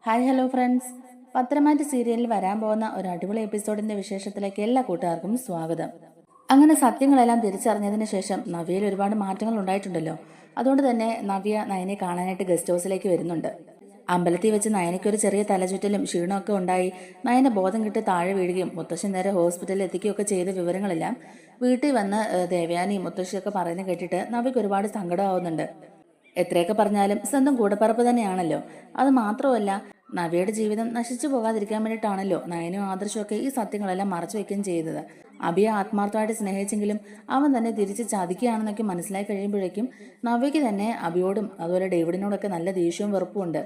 Hi hello friends, പത്രമാറ്റ് സീരിയലിൽ വരാൻ പോകുന്ന ഒരു അടിപൊളി എപ്പിസോഡിന്റെ വിശേഷത്തിലേക്ക് എല്ലാ കൂട്ടുകാർക്കും സ്വാഗതം. അങ്ങനെ സത്യങ്ങളെല്ലാം തിരിച്ചറിഞ്ഞതിന് ശേഷം നവ്യയിൽ ഒരുപാട് മാറ്റങ്ങൾ ഉണ്ടായിട്ടുണ്ടല്ലോ. അതുകൊണ്ട് തന്നെ നവ്യ നയനെ കാണാനായിട്ട് ഗസ്റ്റ് ഹൗസിലേക്ക് വരുന്നുണ്ട്. അമ്പലത്തിൽ വെച്ച് നയനയ്ക്ക് ഒരു ചെറിയ തലചുറ്റലും ക്ഷീണമൊക്കെ ഉണ്ടായി നയനെ ബോധം കിട്ടി താഴെ വീഴുകയും മുത്തശ്ശൻ നേരെ ഹോസ്പിറ്റലിൽ എത്തിക്കുകയൊക്കെ ചെയ്ത വിവരങ്ങളെല്ലാം വീട്ടിൽ വന്ന് ദേവയാനിയും മുത്തശ്ശിയൊക്കെ പറയുന്നത് കേട്ടിട്ട് നവ്യക്ക് ഒരുപാട് സങ്കടമാവുന്നുണ്ട്. എത്രയൊക്കെ പറഞ്ഞാലും സ്വന്തം കൂടപ്പറപ്പ് തന്നെയാണല്ലോ. അത് മാത്രമല്ല, നവ്യയുടെ ജീവിതം നശിച്ചു പോകാതിരിക്കാൻ വേണ്ടിയിട്ടാണല്ലോ നയനും ആദർശമൊക്കെ ഈ സത്യങ്ങളെല്ലാം മറച്ചു വെക്കുകയും ചെയ്തത്. അഭിയെ ആത്മാർത്ഥമായിട്ട് സ്നേഹിച്ചെങ്കിലും അവൻ തന്നെ തിരിച്ച് ചതിക്കുകയാണെന്നൊക്കെ മനസ്സിലായി കഴിയുമ്പോഴേക്കും നവ്യയ്ക്ക് തന്നെ അഭിയോടും അതുപോലെ ഡേവിഡിനോടൊക്കെ നല്ല ദേഷ്യവും വെറുപ്പുമുണ്ട്.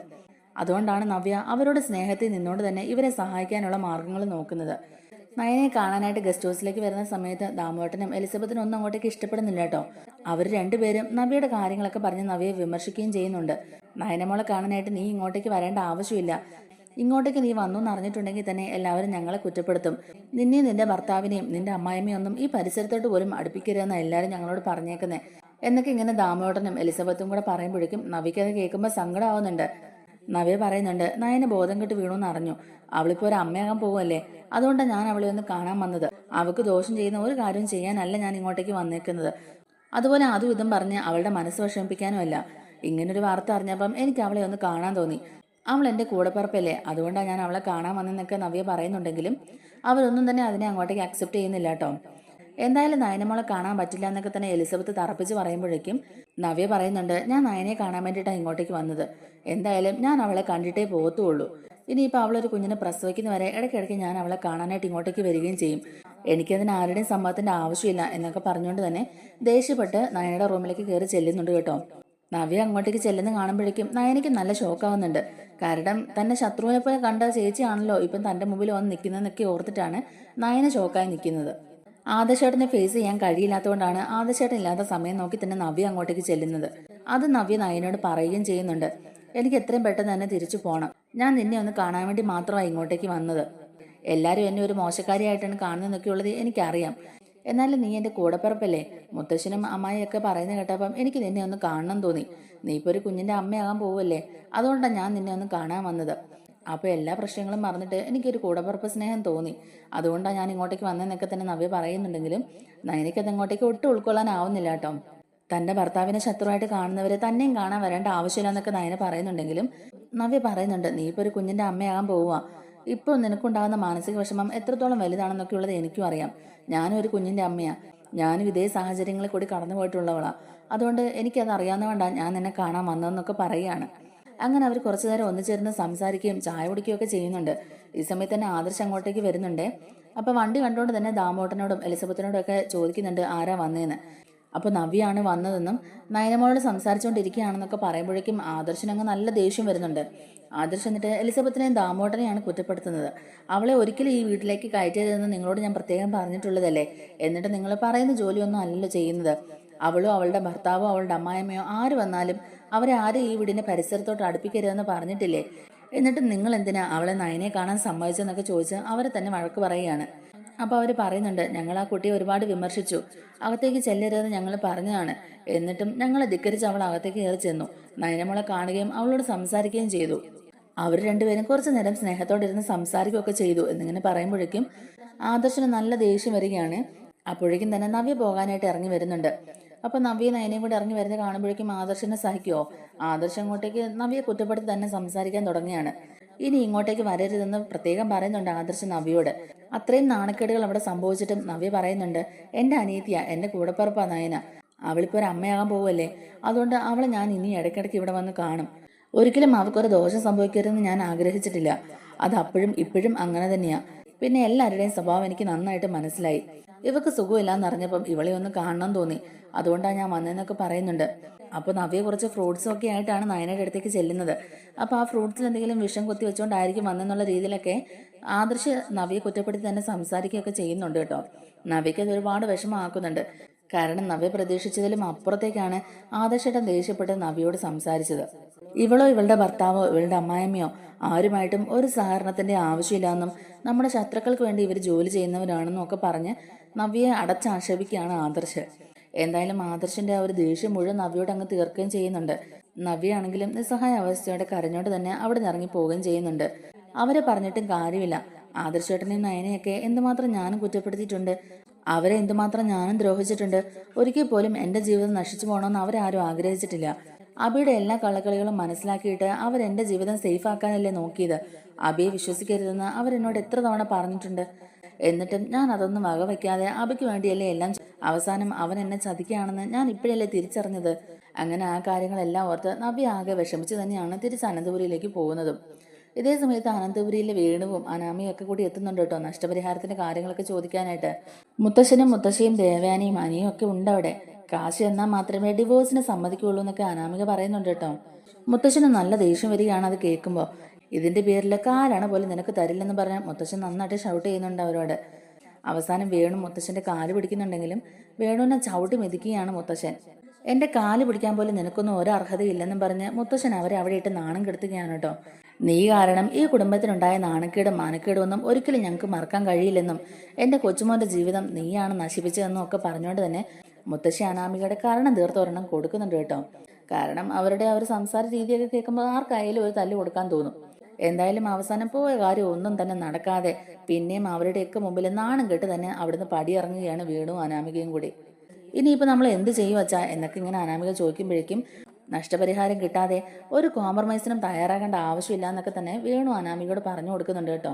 അതുകൊണ്ടാണ് നവ്യ അവരോട് സ്നേഹത്തിൽ നിന്നുകൊണ്ട് തന്നെ ഇവരെ സഹായിക്കാനുള്ള മാർഗങ്ങൾ നോക്കുന്നത്. നയനെ കാണാനായിട്ട് ഗസ്റ്റ് ഹൗസിലേക്ക് വരുന്ന സമയത്ത് ദാമോട്ടനും എലിസബത്തിനും ഒന്നും അങ്ങോട്ടേക്ക് ഇഷ്ടപ്പെടുന്നില്ല കേട്ടോ. അവർ രണ്ടുപേരും നവ്യയുടെ കാര്യങ്ങളൊക്കെ പറഞ്ഞ് നവ്യയെ വിമർശിക്കുകയും ചെയ്യുന്നുണ്ട്. നയനമോളെ കാണാനായിട്ട് നീ ഇങ്ങോട്ടേക്ക് വരേണ്ട ആവശ്യമില്ല. ഇങ്ങോട്ടേക്ക് നീ വന്നു എന്നറിഞ്ഞിട്ടുണ്ടെങ്കിൽ തന്നെ എല്ലാവരും ഞങ്ങളെ കുറ്റപ്പെടുത്തും. നിന്നെയും നിന്റെ ഭർത്താവിനെയും നിന്റെ അമ്മായിമ്മയും ഒന്നും ഈ പരിസരത്തോട്ട് പോലും അടുപ്പിക്കരുതെന്ന് എല്ലാവരും ഞങ്ങളോട് പറഞ്ഞേക്കുന്നേ എന്നൊക്കെ ഇങ്ങനെ ദാമോട്ടനും എലിസബത്തും കൂടെ പറയുമ്പോഴേക്കും നവ്യക്ക് അത് കേൾക്കുമ്പോൾ സങ്കടമാവുന്നുണ്ട്. നവ്യ പറയുന്നുണ്ട്, നയന് ബോധം കെട്ട് വീണു അറിഞ്ഞു. അവളിപ്പോ ഒരു അമ്മയാകാൻ പോവല്ലേ, അതുകൊണ്ടാണ് ഞാൻ അവളെ ഒന്ന് കാണാൻ വന്നത്. അവൾക്ക് ദോഷം ചെയ്യുന്ന ഒരു കാര്യവും ചെയ്യാനല്ല ഞാൻ ഇങ്ങോട്ടേക്ക് വന്നേക്കുന്നത്. അതുപോലെ അതും ഇതും പറഞ്ഞ് അവളുടെ മനസ്സ് വിഷമിപ്പിക്കാനും അല്ല. ഇങ്ങനൊരു വാർത്ത അറിഞ്ഞപ്പം എനിക്ക് അവളെ ഒന്ന് കാണാൻ തോന്നി. അവൾ എൻ്റെ കൂടെപ്പിറപ്പല്ലേ, അതുകൊണ്ടാണ് ഞാൻ അവളെ കാണാൻ വന്നെന്നൊക്കെ നവ്യ പറയുന്നുണ്ടെങ്കിലും അവരൊന്നും തന്നെ അതിനെ അങ്ങോട്ടേക്ക് അക്സെപ്റ്റ് ചെയ്യുന്നില്ല കേട്ടോ. എന്തായാലും നയനമോളെ കാണാൻ പറ്റില്ല എന്നൊക്കെ തന്നെ എലിസബത്ത് തറപ്പിച്ച് പറയുമ്പോഴേക്കും നവ്യ പറയുന്നുണ്ട്, ഞാൻ നയനെ കാണാൻ വേണ്ടിയിട്ടാണ് ഇങ്ങോട്ടേക്ക് വന്നത്. എന്തായാലും ഞാൻ അവളെ കണ്ടിട്ടേ പോകത്തുള്ളൂ. ഇനിയിപ്പോൾ അവളൊരു കുഞ്ഞിനെ പ്രസവിക്കുന്ന വരെ ഇടയ്ക്കിടയ്ക്ക് ഞാൻ അവളെ കാണാനായിട്ട് ഇങ്ങോട്ടേക്ക് വരികയും ചെയ്യും. എനിക്കതിന് ആരുടെയും സമ്മതത്തിന്റെ ആവശ്യമില്ല എന്നൊക്കെ പറഞ്ഞുകൊണ്ട് തന്നെ ദേഷ്യപ്പെട്ട് നയനയുടെ റൂമിലേക്ക് കയറി ചെല്ലുന്നുണ്ട് കേട്ടോ. നവ്യ അങ്ങോട്ടേക്ക് ചെല്ലുന്ന കാണുമ്പോഴേക്കും നയനയ്ക്ക് നല്ല ഷോക്കാവുന്നുണ്ട്. കാരണം തന്നെ ശത്രുവിനെ പോലെ കണ്ട ചേച്ചിയാണല്ലോ ഇപ്പം തൻ്റെ മുമ്പിൽ വന്ന് നിൽക്കുന്നതെന്നൊക്കെ ഓർത്തിട്ടാണ് നയന ഷോക്കായി നിൽക്കുന്നത്. ആദർശേട്ടനെ ഫേസ് ചെയ്യാൻ കഴിയില്ലാത്തതുകൊണ്ടാണ് ആദർശേട്ടൻ ഇല്ലാത്ത സമയം നോക്കി തന്നെ നവ്യ അങ്ങോട്ടേക്ക് ചെല്ലുന്നത്. അത് നവ്യ നയനോട് പറയുകയും ചെയ്യുന്നുണ്ട്, എനിക്ക് എത്രയും പെട്ടെന്ന് തന്നെ തിരിച്ചു പോകണം. ഞാൻ നിന്നെ ഒന്ന് കാണാൻ വേണ്ടി മാത്രമാണ് ഇങ്ങോട്ടേക്ക് വന്നത്. എല്ലാവരും എന്നെ ഒരു മോശക്കാരിയായിട്ടാണ് കാണുന്നതെന്നൊക്കെയുള്ളത് എനിക്കറിയാം. എന്നാലും നീ എൻ്റെ കൂടെപ്പിറപ്പല്ലേ. മുത്തശ്ശനും അമ്മായിയൊക്കെ പറയുന്നത് കേട്ടപ്പം എനിക്ക് നിന്നെ ഒന്ന് കാണണം തോന്നി. നീ ഇപ്പോൾ ഒരു കുഞ്ഞിൻ്റെ അമ്മയാകാൻ പോവല്ലേ, അതുകൊണ്ടാണ് ഞാൻ നിന്നെ ഒന്ന് കാണാൻ വന്നത്. അപ്പോൾ എല്ലാ പ്രശ്നങ്ങളും മറന്നിട്ട് എനിക്കൊരു കൂടപ്പിറപ്പ് സ്നേഹം തോന്നി. അതുകൊണ്ടാണ് ഞാൻ ഇങ്ങോട്ടേക്ക് വന്നതെന്നൊക്കെ തന്നെ നവ്യ പറയുന്നുണ്ടെങ്കിലും നയനയ്ക്കത് അങ്ങോട്ടേക്ക് ഒട്ടും ഉൾക്കൊള്ളാനാവുന്നില്ല കേട്ടോ. തൻ്റെ ഭർത്താവിനെ ശത്രുവായിട്ട് കാണുന്നവരെ തന്നെയും കാണാൻ വരേണ്ട ആവശ്യമില്ല എന്നൊക്കെ നയന പറയുന്നുണ്ടെങ്കിലും നവ്യ പറയുന്നുണ്ട്, നീ ഇപ്പോൾ ഒരു കുഞ്ഞിൻ്റെ അമ്മയാകാൻ പോവുക. ഇപ്പോൾ നിനക്കുണ്ടാകുന്ന മാനസിക വിഷമം എത്രത്തോളം വലുതാണെന്നൊക്കെ ഉള്ളത് എനിക്കും അറിയാം. ഞാനും ഒരു കുഞ്ഞിൻ്റെ അമ്മയാണ്. ഞാനും ഇതേ സാഹചര്യങ്ങളിൽ കൂടി കടന്നു പോയിട്ടുള്ളവളാണ്. അതുകൊണ്ട് എനിക്കത് അറിയാവുന്നതുകൊണ്ടാണ് ഞാൻ നിന്നെ കാണാൻ വന്നതെന്നൊക്കെ പറയുകയാണ്. അങ്ങനെ അവർ കുറച്ചു നേരം ഒന്നിച്ചിരുന്ന് സംസാരിക്കുകയും ചായ കുടിക്കുകയൊക്കെ ചെയ്യുന്നുണ്ട്. ഈ സമയത്ത് തന്നെ ആദർശ് അങ്ങോട്ടേക്ക് വരുന്നുണ്ട്. അപ്പോൾ വണ്ടി കണ്ടുകൊണ്ട് തന്നെ ദാമോട്ടനോടും എലിസബത്തിനോടും ഒക്കെ ചോദിക്കുന്നുണ്ട് ആരാ വന്നതെന്ന്. അപ്പോൾ നവ്യാണ് വന്നതെന്നും നയനമോളോട് സംസാരിച്ചുകൊണ്ടിരിക്കുകയാണെന്നൊക്കെ പറയുമ്പോഴേക്കും ആദർശനങ്ങ് നല്ല ദേഷ്യം വരുന്നുണ്ട്. ആദർശ് എന്നിട്ട് എലിസബത്തിനെയും ദാമോട്ടനെയാണ് കുറ്റപ്പെടുത്തുന്നത്. അവളെ ഒരിക്കലും ഈ വീട്ടിലേക്ക് കയറ്റരുതെന്ന് നിങ്ങളോട് ഞാൻ പ്രത്യേകം പറഞ്ഞിട്ടുള്ളതല്ലേ, എന്നിട്ട് നിങ്ങൾ പറയുന്ന ജോലിയൊന്നും അല്ലല്ലോ ചെയ്യുന്നത്. അവളോ അവളുടെ ഭർത്താവോ അവളുടെ അമ്മായിമ്മയോ ആര് വന്നാലും അവരെ ആരും ഈ വീടിന്റെ പരിസരത്തോട്ട് അടുപ്പിക്കരുതെന്ന് പറഞ്ഞിട്ടില്ലേ, എന്നിട്ട് നിങ്ങൾ എന്തിനാ അവളെ നയനെ കാണാൻ സമ്മതിച്ചെന്നൊക്കെ ചോദിച്ച് അവരെ തന്നെ വഴക്ക് പറയുകയാണ്. അപ്പോൾ അവർ പറയുന്നുണ്ട്, ഞങ്ങൾ ആ കുട്ടിയെ ഒരുപാട് വിമർശിച്ചു, അകത്തേക്ക് ചെല്ലരുതെന്ന് ഞങ്ങൾ പറഞ്ഞതാണ്. എന്നിട്ടും ഞങ്ങളെ ധിക്കരിച്ച് അവൾ അകത്തേക്ക് കയറി ചെന്നു. നയനമോളെ കാണുകയും അവളോട് സംസാരിക്കുകയും ചെയ്തു. അവർ രണ്ടുപേരും കുറച്ചു നേരം സ്നേഹത്തോടെ ഇരുന്ന് സംസാരിക്കുകയൊക്കെ ചെയ്തു എന്നിങ്ങനെ പറയുമ്പോഴേക്കും ആദർശന് നല്ല ദേഷ്യം വരികയാണ്. അപ്പോഴേക്കും തന്നെ നവ്യ പോകാനായിട്ട് ഇറങ്ങി വരുന്നുണ്ട്. അപ്പോൾ നവ്യ നയനയും കൂടെ ഇറങ്ങി വരുന്നത് കാണുമ്പോഴേക്കും ആദർശനെ സഹിക്കുമോ? ആദർശം അങ്ങോട്ടേക്ക് നവ്യെ കുറ്റപ്പെടുത്തി തന്നെ സംസാരിക്കാൻ തുടങ്ങിയാണ്. ഇനി ഇങ്ങോട്ടേക്ക് വരരുതെന്ന് പ്രത്യേകം പറയുന്നുണ്ട് ആദർശ് നവ്യയോട്. അത്രയും നാണക്കേടുകൾ അവിടെ സംഭവിച്ചിട്ടും നവ്യ പറയുന്നുണ്ട്, എൻ്റെ അനിയത്തിയാ, എൻ്റെ കൂടെപ്പിറപ്പാ നയന. അവളിപ്പോൾ ഒരു അമ്മയാകാൻ പോവല്ലേ, അതുകൊണ്ട് അവളെ ഞാൻ ഇനി ഇടയ്ക്കിടയ്ക്ക് ഇവിടെ വന്ന് കാണും. ഒരിക്കലും അവൾക്കൊരു ദോഷം സംഭവിക്കരുതെന്ന് ഞാൻ ആഗ്രഹിച്ചിട്ടില്ല. അത് അപ്പോഴും ഇപ്പോഴും അങ്ങനെ തന്നെയാ. പിന്നെ എല്ലാവരുടെയും സ്വഭാവം എനിക്ക് നന്നായിട്ട് മനസ്സിലായി. ഇവക്ക് സുഖമില്ലാന്ന് അറിഞ്ഞപ്പം ഇവളെ ഒന്ന് കാണണം തോന്നി, അതുകൊണ്ടാണ് ഞാൻ വന്നതെന്നൊക്കെ പറയുന്നുണ്ട്. അപ്പോൾ നവ്യ കുറച്ച് ഫ്രൂട്ട്സും ഒക്കെ ആയിട്ടാണ് നയനയുടെ അടുത്തേക്ക് ചെല്ലുന്നത്. അപ്പോൾ ആ ഫ്രൂട്ട്സിൽ എന്തെങ്കിലും വിഷം കുത്തി വെച്ചുകൊണ്ടായിരിക്കും വന്നെന്നുള്ള രീതിയിലൊക്കെ ആദർശ് നവ്യെ കുറ്റപ്പെടുത്തി തന്നെ സംസാരിക്കുകയൊക്കെ ചെയ്യുന്നുണ്ട് കേട്ടോ. നവ്യയ്ക്ക് അത് ഒരുപാട് വിഷമമാക്കുന്നുണ്ട്. കാരണം നവ്യ പ്രതീക്ഷിച്ചതിലും അപ്പുറത്തേക്കാണ് ആദർശേട്ടൻ ദേഷ്യപ്പെട്ട് നവ്യയോട് സംസാരിച്ചത്. ഇവളോ ഇവളുടെ ഭർത്താവോ ഇവളുടെ അമ്മായിമ്മയോ ആരുമായിട്ടും ഒരു സഹകരണത്തിന്റെ ആവശ്യമില്ലാന്നും നമ്മുടെ ശത്രുക്കൾക്ക് വേണ്ടി ഇവർ ജോലി ചെയ്യുന്നവരാണെന്നും ഒക്കെ പറഞ്ഞ് നവ്യയെ അടച്ചാക്ഷേപിക്കുകയാണ് ആദർശ്. എന്തായാലും ആദർശിന്റെ ആ ഒരു ദേഷ്യം മുഴുവൻ നവ്യയോട് അങ്ങ് തീർക്കുകയും ചെയ്യുന്നുണ്ട്. നവ്യയാണെങ്കിലും നിസ്സഹായ അവസ്ഥയോടെ കരഞ്ഞോണ്ട് തന്നെ അവിടെ നിന്ന് ഇറങ്ങി പോവുകയും ചെയ്യുന്നുണ്ട്. അവരെ പറഞ്ഞിട്ടും കാര്യമില്ല. ആദർശേട്ടനെയും നയനെയൊക്കെ എന്തുമാത്രം ഞാനും കുറ്റപ്പെടുത്തിയിട്ടുണ്ട്, അവരെ എന്തുമാത്രം ഞാനും ദ്രോഹിച്ചിട്ടുണ്ട്. ഒരിക്കൽ പോലും എന്റെ ജീവിതം നശിച്ചു പോകണമെന്ന് അവരാരും ആഗ്രഹിച്ചിട്ടില്ല. അബിയുടെ എല്ലാ കള്ളക്കളികളും മനസ്സിലാക്കിയിട്ട് അവരെന്റെ ജീവിതം സേഫ് ആക്കാനല്ലേ നോക്കിയത്. അബിയെ വിശ്വസിക്കരുതെന്ന് അവരെന്നോട് എത്ര തവണ പറഞ്ഞിട്ടുണ്ട്. എന്നിട്ടും ഞാൻ അതൊന്നും വകവയ്ക്കാതെ അബിക്ക് വേണ്ടിയല്ലേ എല്ലാം. അവസാനം അവൻ എന്നെ ചതിക്കുകയാണെന്ന് ഞാൻ ഇപ്പോഴല്ലേ തിരിച്ചറിഞ്ഞത്. അങ്ങനെ ആ കാര്യങ്ങളെല്ലാം ഓർത്ത് നവ്യ ആകെ വിഷമിച്ച് തന്നെയാണ് തിരിച്ച് അനന്തപുരിയിലേക്ക് പോകുന്നതും. ഇതേ സമയത്ത് അനന്തപുരിയിലെ വേണുവും അനാമിയും ഒക്കെ കൂടി എത്തുന്നുണ്ട് കേട്ടോ, നഷ്ടപരിഹാരത്തിന്റെ കാര്യങ്ങളൊക്കെ ചോദിക്കാനായിട്ട്. മുത്തശ്ശനും മുത്തശ്ശിയും ദേവയാനിയും അനിയും ഒക്കെ ഉണ്ട് അവിടെ. കാശ് എന്നാൽ മാത്രമേ ഡിവോഴ്സിന് സമ്മതിക്കുള്ളൂ എന്നൊക്കെ അനാമിക പറയുന്നുണ്ട് കേട്ടോ. മുത്തശ്ശന് നല്ല ദേഷ്യം വരികയാണ് അത് കേൾക്കുമ്പോൾ. ഇതിന്റെ പേരിൽ കാലാണ് പോലും നിനക്ക് തരില്ലെന്ന് പറഞ്ഞാൽ മുത്തശ്ശൻ നന്നായിട്ട് ഷൗട്ട് ചെയ്യുന്നുണ്ട് അവരോട്. അവസാനം വേണു മുത്തശ്ശന്റെ കാല് പിടിക്കുന്നുണ്ടെങ്കിലും വേണുവിനെ ചവിട്ടി മെതിക്കുകയാണ് മുത്തശ്ശൻ. എന്റെ കാല് പിടിക്കാൻ പോലും നിനക്കൊന്നും ഒരു അർഹതയില്ലെന്നും പറഞ്ഞ് മുത്തശ്ശൻ അവരെ അവിടെ ഇട്ട് നാണം കെടുത്തുകയാണ് കേട്ടോ. നീ കാരണം ഈ കുടുംബത്തിനുണ്ടായ നാണക്കേടും മാനക്കേടും ഒന്നും ഒരിക്കലും ഞങ്ങൾക്ക് മറക്കാൻ കഴിയില്ലെന്നും എന്റെ കൊച്ചുമോന്റെ ജീവിതം നീയാണ് നശിപ്പിച്ചതെന്നും ഒക്കെ പറഞ്ഞുകൊണ്ട് തന്നെ മുത്തശ്ശി അനാമികയുടെ കാരണം തീർത്തൊരെണ്ണം കൊടുക്കുന്നുണ്ട് കേട്ടോ. കാരണം അവരുടെ ആ ഒരു സംസാര രീതിയൊക്കെ കേൾക്കുമ്പോൾ ആർക്കായാലും ഒരു തല്ല് കൊടുക്കാൻ തോന്നും. എന്തായാലും അവസാനം പോയ കാര്യം ഒന്നും തന്നെ നടക്കാതെ പിന്നെയും അവരുടെയൊക്കെ മുമ്പിൽ നാണം കെട്ട് തന്നെ അവിടുന്ന് പടിയിറങ്ങുകയാണ് വേണു അനാമികയും കൂടി. ഇനിയിപ്പോൾ നമ്മൾ എന്ത് ചെയ്യും വച്ചാ എന്നൊക്കെ ഇങ്ങനെ അനാമിക ചോദിക്കുമ്പോഴേക്കും നഷ്ടപരിഹാരം കിട്ടാതെ ഒരു കോംപ്രമൈസിനും തയ്യാറാകേണ്ട ആവശ്യമില്ല എന്നൊക്കെ തന്നെ വേണു അനാമികയോട് പറഞ്ഞു കൊടുക്കുന്നുണ്ട് കേട്ടോ.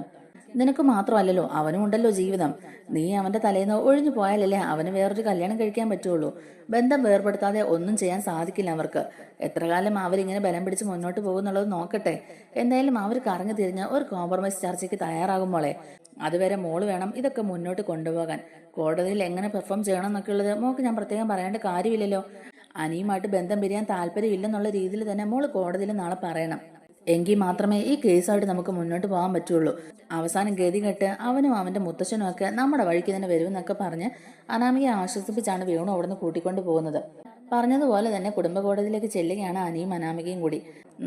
നിനക്ക് മാത്രമല്ലല്ലോ, അവനും ഉണ്ടല്ലോ ജീവിതം. നീ അവന്റെ തലേന്ന് ഒഴിഞ്ഞു പോയാലല്ലേ അവന് വേറൊരു കല്യാണം കഴിക്കാൻ പറ്റുള്ളൂ. ബന്ധം വേർപെടുത്താതെ ഒന്നും ചെയ്യാൻ സാധിക്കില്ല അവർക്ക്. എത്ര കാലം അവരിങ്ങനെ ബലം പിടിച്ച് മുന്നോട്ട് പോകുന്നുള്ളത് നോക്കട്ടെ. എന്തായാലും അവർ കറങ്ങി തിരിഞ്ഞ് ഒരു കോംപ്രമൈസ് ചർച്ചയ്ക്ക് തയ്യാറാകുമ്പോളെ അതുവരെ മോള് വേണം ഇതൊക്കെ മുന്നോട്ട് കൊണ്ടുപോകാൻ. കോടതിയിൽ എങ്ങനെ പെർഫോം ചെയ്യണം എന്നൊക്കെ ഉള്ളത് മോൾക്ക് ഞാൻ പ്രത്യേകം പറയേണ്ട കാര്യമില്ലല്ലോ. അനിയുമായിട്ട് ബന്ധം പിരിയാൻ താല്പര്യമില്ലെന്നുള്ള രീതിയിൽ തന്നെ മോള് കോടതിയിൽ നാളെ പറയണം. എങ്കിൽ മാത്രമേ ഈ കേസായിട്ട് നമുക്ക് മുന്നോട്ട് പോകാൻ പറ്റുള്ളൂ. അവസാനം ഗതി കെട്ട് അവനും അവന്റെ മുത്തശ്ശനും ഒക്കെ നമ്മുടെ വഴിക്ക് തന്നെ വരുമെന്നൊക്കെ പറഞ്ഞ് അനാമികയെ ആശ്വസിപ്പിച്ചാണ് വേണു അവിടുന്ന് കൂട്ടിക്കൊണ്ട് പോകുന്നത്. പറഞ്ഞതുപോലെ തന്നെ കുടുംബ കോടതിയിലേക്ക് ചെല്ലുകയാണ് അനിയും അനാമികയും കൂടി.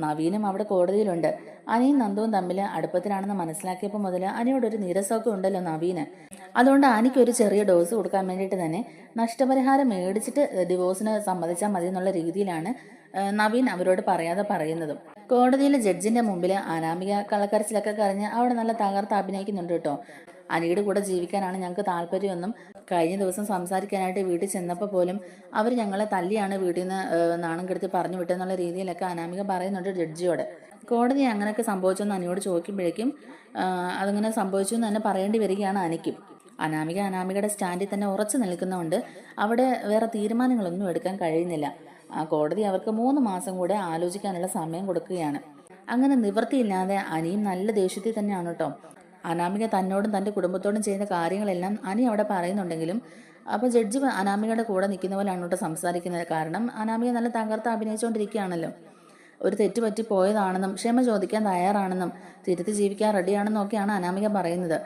നവീനും അവിടെ കോടതിയിലുണ്ട്. അനിയും നന്ദുവും തമ്മിൽ അടുപ്പത്തിലാണെന്ന് മനസ്സിലാക്കിയപ്പോൾ മുതൽ അനിയോടൊരു നീരസമൊക്കെ ഉണ്ടല്ലോ നവീന്. അതുകൊണ്ട് അനിക്കൊരു ചെറിയ ഡോസ് കൊടുക്കാൻ വേണ്ടിയിട്ട് തന്നെ നഷ്ടപരിഹാരം മേടിച്ചിട്ട് ഡിവോഴ്സിന് സമ്മതിച്ചാൽ മതി എന്നുള്ള രീതിയിലാണ് നവീൻ അവരോട് പറയാതെ പറയുന്നതും. കോടതിയിലെ ജഡ്ജിന്റെ മുമ്പിൽ അനാമിക കള്ളക്കരച്ചിലൊക്കെ കരഞ്ഞ് അവിടെ നല്ല തകർത്ത് അഭിനയിക്കുന്നുണ്ട് കേട്ടോ. അനിയുടെ കൂടെ ജീവിക്കാനാണ് ഞങ്ങൾക്ക് താല്പര്യമെന്നും കഴിഞ്ഞ ദിവസം സംസാരിക്കാനായിട്ട് വീട്ടിൽ ചെന്നപ്പോൾ പോലും അവർ ഞങ്ങളെ തല്ലിയാണ് വീട്ടിൽ നിന്ന് നാണം കെടുത്തി പറഞ്ഞു വിട്ടെന്നുള്ള രീതിയിലൊക്കെ അനാമിക പറയുന്നുണ്ട് ജഡ്ജിയോട്. കോടതി അങ്ങനെയൊക്കെ സംഭവിച്ചെന്ന് അനിയോട് ചോദിക്കുമ്പോഴേക്കും അതങ്ങനെ സംഭവിച്ചു എന്ന് തന്നെ പറയേണ്ടി വരികയാണ് അനിക്കും. അനാമികയുടെ സ്റ്റാൻഡിൽ തന്നെ ഉറച്ചു നിൽക്കുന്നതുകൊണ്ട് അവിടെ വേറെ തീരുമാനങ്ങളൊന്നും എടുക്കാൻ കഴിയുന്നില്ല. ആ കോടതി അവർക്ക് 3 മാസം കൂടെ ആലോചിക്കാനുള്ള സമയം കൊടുക്കുകയാണ്. അങ്ങനെ നിവൃത്തിയില്ലാതെ അനിയും നല്ല ദേഷ്യത്തിൽ തന്നെയാണ് കേട്ടോ. അനാമിക തന്നോടും തൻ്റെ കുടുംബത്തോടും ചെയ്യുന്ന കാര്യങ്ങളെല്ലാം അനി അവിടെ പറയുന്നുണ്ടെങ്കിലും അപ്പോൾ ജഡ്ജി അനാമികയുടെ കൂടെ നിൽക്കുന്ന പോലെയാണ് കേട്ടോ സംസാരിക്കുന്നത്. കാരണം അനാമിക നല്ല തകർത്ത് അഭിനയിച്ചുകൊണ്ടിരിക്കുകയാണല്ലോ. ഒരു തെറ്റ് പറ്റി പോയതാണെന്നും ക്ഷമ ചോദിക്കാൻ തയ്യാറാണെന്നും തിരുത്തി ജീവിക്കാൻ റെഡിയാണെന്നും ഒക്കെയാണ് അനാമിക പറയുന്നത്.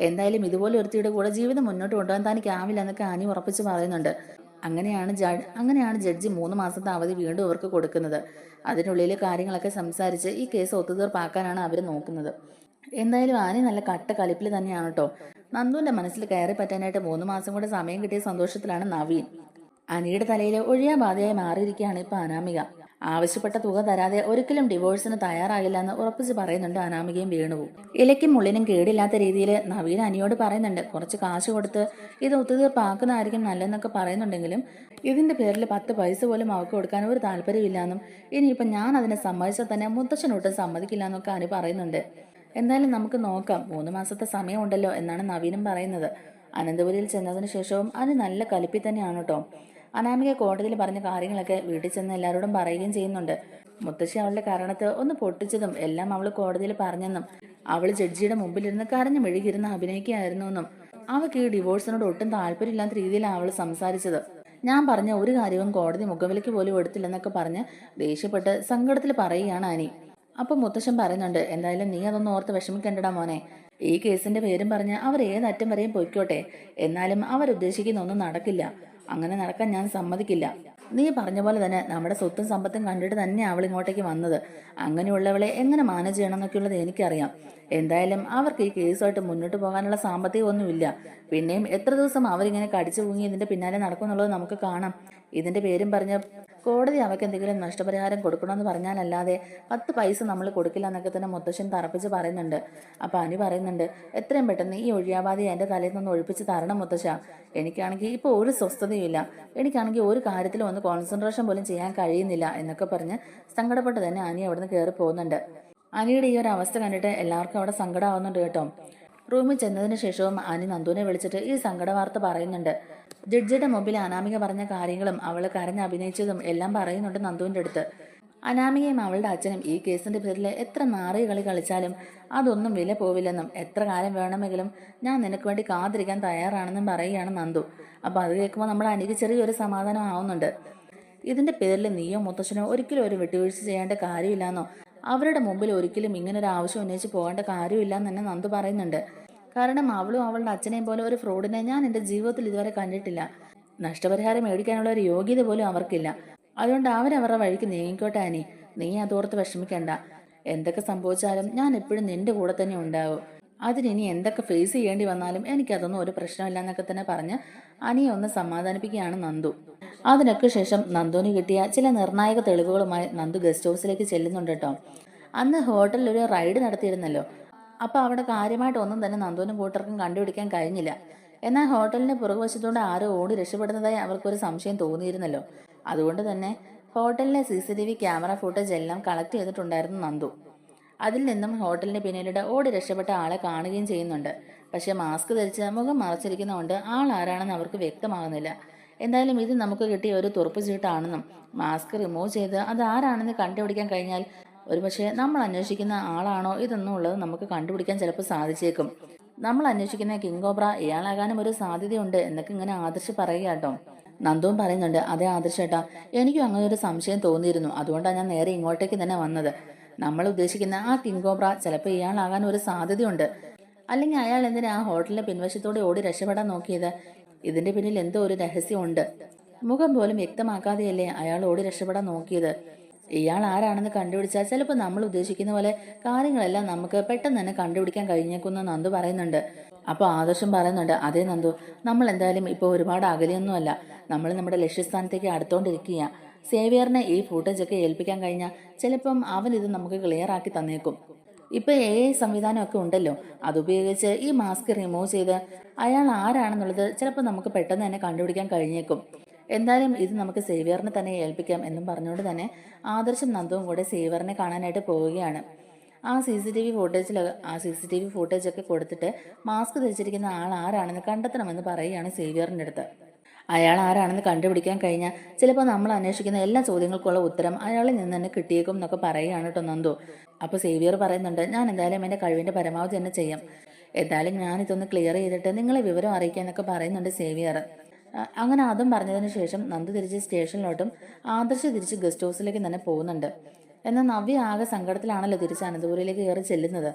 എന്തായാലും ഇതുപോലെ ഒരുത്തിയുടെ കൂടെ ജീവിതം മുന്നോട്ട് കൊണ്ടുപോകാൻ തനിക്കാവില്ല എന്നൊക്കെ അനി ഉറപ്പിച്ച് പറയുന്നുണ്ട്. അങ്ങനെയാണ് ജഡ്ജി 3 മാസത്തെ അവധി വീണ്ടും അവർക്ക് കൊടുക്കുന്നത്. അതിനുള്ളിൽ കാര്യങ്ങളൊക്കെ സംസാരിച്ച് ഈ കേസ് ഒത്തുതീർപ്പാക്കാനാണ് അവർ നോക്കുന്നത്. എന്തായാലും ആനി നല്ല കട്ട കലിപ്പിൽ തന്നെയാണ് കേട്ടോ. നന്ദുവിന്റെ മനസ്സിൽ കയറി പറ്റാനായിട്ട് 3 മാസം കൂടെ സമയം കിട്ടിയ സന്തോഷത്തിലാണ് നവീൻ. അനിയുടെ തലയിൽ ഒഴിയാ ബാധയായി മാറിയിരിക്കുകയാണ് ഇപ്പൊ അനാമിക. ആവശ്യപ്പെട്ട തുക തരാതെ ഒരിക്കലും ഡിവോഴ്സിന് തയ്യാറാകില്ല എന്ന് ഉറപ്പിച്ച് പറയുന്നുണ്ട് അനാമികയും വേണുവും. ഇലയ്ക്കും മുള്ളിനും കേടില്ലാത്ത രീതിയിൽ നവീൻ അനിയോട് പറയുന്നുണ്ട് കുറച്ച് കാശ് കൊടുത്ത് ഇത് ഒത്തുതീർപ്പാക്കുന്നതായിരിക്കും നല്ലതെന്നൊക്കെ പറയുന്നുണ്ടെങ്കിലും ഇതിന്റെ പേരിൽ 10 പൈസ പോലും അവർക്ക് കൊടുക്കാൻ ഒരു താല്പര്യമില്ലാന്നും ഇനിയിപ്പം ഞാൻ അതിനെ സമ്മതിച്ചാൽ തന്നെ മുത്തശ്ശനൊട്ടും സമ്മതിക്കില്ല എന്നൊക്കെ അനി പറയുന്നുണ്ട്. എന്തായാലും നമുക്ക് നോക്കാം, 3 മാസത്തെ സമയമുണ്ടല്ലോ എന്നാണ് നവീനും പറയുന്നത്. അനന്തപുരിയിൽ ചെന്നതിന് ശേഷവും അനി നല്ല കലിപ്പിൽ തന്നെയാണ് കേട്ടോ. അനാമിക കോടതിയിൽ പറഞ്ഞ കാര്യങ്ങളൊക്കെ വീട്ടിൽ ചെന്ന് എല്ലാവരോടും പറയുകയും ചെയ്യുന്നുണ്ട്. മുത്തശ്ശി അവളുടെ കാരണത്ത് ഒന്ന് പൊട്ടിച്ചതും എല്ലാം അവൾ കോടതിയിൽ പറഞ്ഞെന്നും അവൾ ജഡ്ജിയുടെ മുമ്പിലിരുന്ന് കരഞ്ഞു മെഴുകിയിരുന്ന് അഭിനയിക്കുകയായിരുന്നു എന്നും അവൾക്ക് ഈ ഡിവോഴ്സിനോട് ഒട്ടും താല്പര്യമില്ലാത്ത രീതിയിലാണ് അവൾ സംസാരിച്ചത്. ഞാൻ പറഞ്ഞ ഒരു കാര്യവും കോടതി മുഖവിലേക്ക് പോലും എടുത്തില്ലെന്നൊക്കെ പറഞ്ഞ് ദേഷ്യപ്പെട്ട് സങ്കടത്തിൽ പറയുകയാണ് അനി. അപ്പം മുത്തശ്ശൻ പറയുന്നുണ്ട് എന്തായാലും നീ അതൊന്നും ഓർത്ത് വിഷമിക്കണ്ടടാ മോനെ. ഈ കേസിന്റെ പേരും പറഞ്ഞ് അവർ ഏതറ്റം വരെയും പൊയ്ക്കോട്ടെ, എന്നാലും അവരുദ്ദേശിക്കുന്ന ഒന്നും നടക്കില്ല. അങ്ങനെ നടക്കാൻ ഞാൻ സമ്മതിക്കില്ല. നീ പറഞ്ഞ പോലെ തന്നെ നമ്മുടെ സ്വത്തും സമ്പത്തും കണ്ടിട്ട് തന്നെ അവൾ ഇങ്ങോട്ടേക്ക് വന്നത്. അങ്ങനെയുള്ളവളെ എങ്ങനെ മാനേജ് ചെയ്യണം എന്നൊക്കെയുള്ളത് എനിക്കറിയാം. എന്തായാലും അവർക്ക് ഈ കേസുമായിട്ട് മുന്നോട്ട് പോകാനുള്ള സാമ്പത്തികം ഒന്നുമില്ല. പിന്നെയും എത്ര ദിവസം അവരിങ്ങനെ കടിച്ചു പൂങ്ങി ഇതിന്റെ പിന്നാലെ നടക്കുമെന്നുള്ളത് നമുക്ക് കാണാം. ഇതിന്റെ പേരും പറഞ്ഞ് കോടതി അവർക്ക് എന്തെങ്കിലും നഷ്ടപരിഹാരം കൊടുക്കണമെന്ന് പറഞ്ഞാലല്ലാതെ 10 പൈസ നമ്മൾ കൊടുക്കില്ല എന്നൊക്കെ തന്നെ മുത്തശ്ശൻ തറപ്പിച്ച് പറയുന്നുണ്ട്. അപ്പോൾ അനി പറയുന്നുണ്ട്, എത്രയും പെട്ടെന്ന് ഈ ഒഴിയാബാധയെ എൻ്റെ തലയിൽ നിന്ന് ഒഴിപ്പിച്ച് തരണം മുത്തശ്ശ. എനിക്കാണെങ്കിൽ ഇപ്പോൾ ഒരു സ്വസ്ഥതയുമില്ല. എനിക്കാണെങ്കിൽ ഒരു കാര്യത്തിലും ഒന്ന് കോൺസെൻട്രേഷൻ പോലും ചെയ്യാൻ കഴിയുന്നില്ല എന്നൊക്കെ പറഞ്ഞ് സങ്കടപ്പെട്ട് തന്നെ അനി അവിടുന്ന് കയറി പോകുന്നുണ്ട്. അനിയുടെ ഈ ഒരു അവസ്ഥ കണ്ടിട്ട് എല്ലാവർക്കും അവിടെ സങ്കടമാവുന്നുണ്ട് കേട്ടോ. റൂമിൽ ചെന്നതിന് ശേഷവും അനി നന്ദുവിനെ വിളിച്ചിട്ട് ഈ സങ്കട വാർത്ത പറയുന്നുണ്ട്. ജഡ്ജിയുടെ മുമ്പിൽ അനാമിക പറഞ്ഞ കാര്യങ്ങളും അവൾ കരഞ്ഞ് അഭിനയിച്ചതും എല്ലാം പറയുന്നുണ്ട് നന്ദുവിൻ്റെ അടുത്ത്. അനാമികയും അവളുടെ അച്ഛനും ഈ കേസിന്റെ പേരിൽ എത്ര നാറിയ കളി കളിച്ചാലും അതൊന്നും വില പോവില്ലെന്നും എത്ര കാലം വേണമെങ്കിലും ഞാൻ നിനക്ക് വേണ്ടി കാത്തിരിക്കാൻ തയ്യാറാണെന്നും പറയുകയാണ് നന്ദു. അപ്പോൾ അത് കേൾക്കുമ്പോൾ നമ്മൾ അനിക്ക് ചെറിയൊരു സമാധാനം ആവുന്നുണ്ട്. ഇതിന്റെ പേരിൽ നീയോ മുത്തശ്ശനോ ഒരിക്കലും ഒരു വിട്ടുവീഴ്ച ചെയ്യേണ്ട കാര്യമില്ലാന്നോ, അവരുടെ മുമ്പിൽ ഒരിക്കലും ഇങ്ങനൊരു ആവശ്യം ഉന്നയിച്ച് പോകേണ്ട കാര്യമില്ല എന്ന് തന്നെ നന്ദു പറയുന്നുണ്ട്. കാരണം അവളും അവളുടെ അച്ഛനെയും പോലെ ഒരു ഫ്രോഡിനെ ഞാൻ എൻ്റെ ജീവിതത്തിൽ ഇതുവരെ കണ്ടിട്ടില്ല. നഷ്ടപരിഹാരം മേടിക്കാനുള്ള ഒരു യോഗ്യത പോലും അവർക്കില്ല. അതുകൊണ്ട് അവരവരുടെ വഴിക്ക് നീങ്ങിക്കോട്ടെ അനി, നീ അതോർത്ത് വിഷമിക്കണ്ട. എന്തൊക്കെ സംഭവിച്ചാലും ഞാൻ എപ്പോഴും നിന്റെ കൂടെ തന്നെ ഉണ്ടാവും. അതിനി എന്തൊക്കെ ഫേസ് ചെയ്യേണ്ടി വന്നാലും എനിക്കതൊന്നും ഒരു പ്രശ്നമില്ല എന്നൊക്കെ തന്നെ പറഞ്ഞ് അനിയെ ഒന്ന് സമാധാനിപ്പിക്കുകയാണ് നന്ദു. അതിനൊക്കെ ശേഷം നന്ദുവിന് കിട്ടിയ ചില നിർണായക തെളിവുകളുമായി നന്ദു ഗസ്റ്റ് ഹൗസിലേക്ക് ചെല്ലുന്നുണ്ട് കേട്ടോ. അന്ന് ഹോട്ടലിൽ ഒരു റൈഡ് നടത്തിയിരുന്നല്ലോ. അപ്പോൾ അവിടെ കാര്യമായിട്ടൊന്നും തന്നെ നന്ദുവിനും കൂട്ടർക്കും കണ്ടുപിടിക്കാൻ കഴിഞ്ഞില്ല. എന്നാൽ ഹോട്ടലിന്റെ പുറകുവശത്തോടെ ആരോ ഓടി രക്ഷപ്പെടുന്നതായി അവർക്കൊരു സംശയം തോന്നിയിരുന്നല്ലോ. അതുകൊണ്ട് തന്നെ ഹോട്ടലിലെ CCTV ക്യാമറ ഫുട്ടേജ് എല്ലാം കളക്ട് ചെയ്തിട്ടുണ്ടായിരുന്നു നന്ദു. അതിൽ നിന്നും ഹോട്ടലിന് പിന്നിലൂടെ ഓടി രക്ഷപ്പെട്ട ആളെ കാണുകയും ചെയ്യുന്നുണ്ട്. പക്ഷെ മാസ്ക് ധരിച്ച് മുഖം മറച്ചിരിക്കുന്നതുകൊണ്ട് ആൾ ആരാണെന്ന് അവർക്ക് വ്യക്തമാകുന്നില്ല. എന്തായാലും ഇത് നമുക്ക് കിട്ടിയ ഒരു തുറപ്പ് ചീട്ടാണെന്നും മാസ്ക് റിമൂവ് ചെയ്ത് അത് ആരാണെന്ന് കണ്ടുപിടിക്കാൻ കഴിഞ്ഞാൽ ഒരുപക്ഷെ നമ്മൾ അന്വേഷിക്കുന്ന ആളാണോ ഇതൊന്നും ഉള്ളത് നമുക്ക് കണ്ടുപിടിക്കാൻ ചിലപ്പോൾ സാധിച്ചേക്കും. നമ്മൾ അന്വേഷിക്കുന്ന കിങ് കോബ്ര ഇയാളാകാനും ഒരു സാധ്യതയുണ്ട് എന്നൊക്കെ ഇങ്ങനെ ആദർശ് പറയുക കേട്ടോ. നന്ദുവും പറയുന്നുണ്ട്, അതേ ആദർശേട്ടാ, എനിക്കും അങ്ങനെ ഒരു സംശയം തോന്നിയിരുന്നു. അതുകൊണ്ടാണ് ഞാൻ നേരെ ഇങ്ങോട്ടേക്ക് തന്നെ വന്നത്. നമ്മൾ ഉദ്ദേശിക്കുന്ന ആ കിങ് കോബ്ര ചിലപ്പോൾ ഇയാളാകാൻ ഒരു സാധ്യതയുണ്ട്. അല്ലെങ്കിൽ അയാൾ എന്തിനാ ആ ഹോട്ടലിന്റെ പിൻവശത്തോടെ ഓടി രക്ഷപ്പെടാൻ നോക്കിയത്? ഇതിന്റെ പിന്നിൽ എന്തോ ഒരു രഹസ്യമുണ്ട്. മുഖം പോലും വ്യക്തമാക്കാതെയല്ലേ അയാൾ ഓടി രക്ഷപ്പെടാൻ നോക്കിയത്. ഇയാൾ ആരാണെന്ന് കണ്ടുപിടിച്ചാൽ ചിലപ്പോൾ നമ്മൾ ഉദ്ദേശിക്കുന്ന പോലെ കാര്യങ്ങളെല്ലാം നമുക്ക് പെട്ടെന്ന് തന്നെ കണ്ടുപിടിക്കാൻ കഴിഞ്ഞേക്കുമെന്ന് നന്ദു പറയുന്നുണ്ട്. അപ്പോൾ ആദർശം പറയുന്നുണ്ട്, അതേ നന്ദു, നമ്മൾ എന്തായാലും ഇപ്പോൾ ഒരുപാട് അകലെയൊന്നുമല്ല. നമ്മൾ നമ്മുടെ ലക്ഷ്യസ്ഥാനത്തേക്ക് അടുത്തോണ്ടിരിക്കുക. സേവിയറിനെ ഈ ഫൂട്ടേജൊക്കെ ഏൽപ്പിക്കാൻ കഴിഞ്ഞാൽ ചിലപ്പം അവൻ ഇത് നമുക്ക് ക്ലിയർ ആക്കി തന്നേക്കും. ഇപ്പൊ AI സംവിധാനമൊക്കെ ഉണ്ടല്ലോ, അതുപയോഗിച്ച് ഈ മാസ്ക് റിമൂവ് ചെയ്ത് അയാൾ ആരാണെന്നുള്ളത് ചിലപ്പോൾ നമുക്ക് പെട്ടെന്ന് തന്നെ കണ്ടുപിടിക്കാൻ കഴിഞ്ഞേക്കും. എന്തായാലും ഇത് നമുക്ക് സേവിയറിനെ തന്നെ ഏൽപ്പിക്കാം എന്നും പറഞ്ഞുകൊണ്ട് തന്നെ ആദർശം നന്ദുവും കൂടെ സേവിയറിനെ കാണാനായിട്ട് പോവുകയാണ്. ആ CCTV ഫുട്ടേജൊക്കെ കൊടുത്തിട്ട് മാസ്ക് ധരിച്ചിരിക്കുന്ന ആൾ ആരാണെന്ന് കണ്ടെത്തണമെന്ന് പറയുകയാണ് സേവിയറിൻ്റെ അടുത്ത്. അയാൾ ആരാണെന്ന് കണ്ടുപിടിക്കാൻ കഴിഞ്ഞാൽ ചിലപ്പോൾ നമ്മൾ അന്വേഷിക്കുന്ന എല്ലാ ചോദ്യങ്ങൾക്കുള്ള ഉത്തരം അയാളിൽ നിന്ന് തന്നെ കിട്ടിയേക്കും എന്നൊക്കെ പറയുകയാണ് കേട്ടോ നന്ദു. അപ്പോൾ സേവിയർ പറയുന്നുണ്ട്, ഞാൻ എന്തായാലും എൻ്റെ കഴിവിൻ്റെ പരമാവധി തന്നെ ചെയ്യാം. എന്തായാലും ഞാനിതൊന്ന് ക്ലിയർ ചെയ്തിട്ട് നിങ്ങളെ വിവരം അറിയിക്കാം എന്നൊക്കെ പറയുന്നുണ്ട് സേവിയർ. അങ്ങനെ അതും പറഞ്ഞതിന് ശേഷം നന്ദു തിരിച്ച് സ്റ്റേഷനിലോട്ടും ആദർശ് തിരിച്ച് ഗസ്റ്റ് ഹൗസിലേക്ക് തന്നെ പോകുന്നുണ്ട്. എന്നാൽ നവ്യ ആകെ സങ്കടത്തിലാണല്ലോ തിരിച്ച് അനന്തപുരിയിലേക്ക് കയറി ചെല്ലുന്നത്.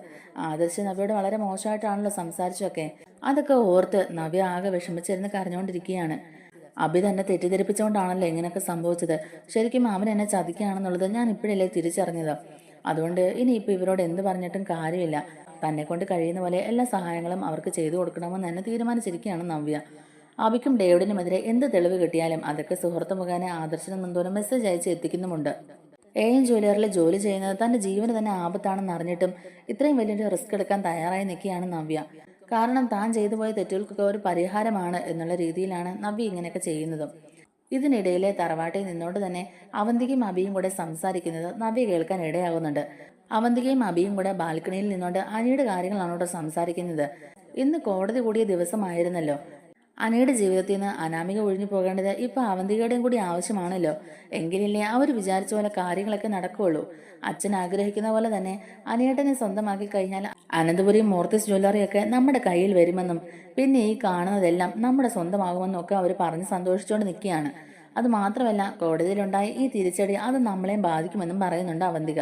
ആദർശ് നവ്യയോട് വളരെ മോശമായിട്ടാണല്ലോ സംസാരിച്ചൊക്കെ. അതൊക്കെ ഓർത്ത് നവ്യ ആകെ വിഷമിച്ചിരുന്ന് കരഞ്ഞുകൊണ്ടിരിക്കുകയാണ്. അഭി തന്നെ തെറ്റിദ്ധരിപ്പിച്ചുകൊണ്ടാണല്ലോ ഇങ്ങനെയൊക്കെ സംഭവിച്ചത്. ശരിക്കും അവൻ എന്നെ ചതിക്കുകയാണെന്നുള്ളത് ഞാൻ ഇപ്പോഴല്ലേ തിരിച്ചറിഞ്ഞത്. അതുകൊണ്ട് ഇനിയിപ്പോൾ ഇവരോട് എന്ത് പറഞ്ഞിട്ടും കാര്യമില്ല. തന്നെ കൊണ്ട് കഴിയുന്ന പോലെ എല്ലാ സഹായങ്ങളും അവർക്ക് ചെയ്തു കൊടുക്കണമെന്ന് തന്നെ തീരുമാനിച്ചിരിക്കുകയാണ് നവ്യ. അഭിക്കും ഡേവിഡിനുമെതിരെ എന്ത് തെളിവ് കിട്ടിയാലും അതൊക്കെ സുഹൃത്ത് മുഖേന ആദർശനും നന്ദൂരും മെസ്സേജ് അയച്ച് എത്തിക്കുന്നുമുണ്ട്. AM ജ്വല്ലറിൽ ജോലി ചെയ്യുന്നത് തന്റെ ജീവന് തന്നെ ആപത്താണെന്ന് അറിഞ്ഞിട്ടും ഇത്രയും വലിയൊരു റിസ്ക് എടുക്കാൻ തയ്യാറായി നിൽക്കുകയാണ് നവ്യ. കാരണം താൻ ചെയ്തു പോയ തെറ്റുകൾക്കൊക്കെ ഒരു പരിഹാരമാണ് എന്നുള്ള രീതിയിലാണ് നവ്യ ഇങ്ങനെയൊക്കെ ചെയ്യുന്നത്. ഇതിനിടയിലെ തറവാട്ടിൽ നിന്നുകൊണ്ട് തന്നെ അവന്തികയും അഭിയും കൂടെ സംസാരിക്കുന്നത് നവ്യ കേൾക്കാൻ ഇടയാകുന്നുണ്ട്. അവന്തികയും അഭിയും കൂടെ ബാൽക്കണിയിൽ നിന്നുകൊണ്ട് അനിയുടെ കാര്യങ്ങളാണ് ഇവിടെ സംസാരിക്കുന്നത്. ഇന്ന് കോടതി കൂടിയ ദിവസമായിരുന്നല്ലോ. അനിയുടെ ജീവിതത്തിൽ നിന്ന് അനാമിക ഒഴിഞ്ഞു പോകേണ്ടത് ഇപ്പൊ അവന്തികയുടെയും കൂടി ആവശ്യമാണല്ലോ. എങ്കിലല്ലേ അവർ വിചാരിച്ച പോലെ കാര്യങ്ങളൊക്കെ നടക്കുകയുള്ളൂ. അച്ഛൻ ആഗ്രഹിക്കുന്ന പോലെ തന്നെ അനിയേട്ടനെ സ്വന്തമാക്കി കഴിഞ്ഞാൽ അനന്തപുരി മൂർത്തിസ് ജ്വല്ലറിയൊക്കെ നമ്മുടെ കയ്യിൽ വരുമെന്നും പിന്നെ ഈ കാണുന്നതെല്ലാം നമ്മുടെ സ്വന്തമാകുമെന്നും ഒക്കെ അവർ പറഞ്ഞ് സന്തോഷിച്ചുകൊണ്ട് നിൽക്കുകയാണ്. അത് മാത്രമല്ല, കോടതിയിലുണ്ടായ ഈ തിരിച്ചടി അത് നമ്മളെയും ബാധിക്കുമെന്നും പറയുന്നുണ്ട് അവന്തിക.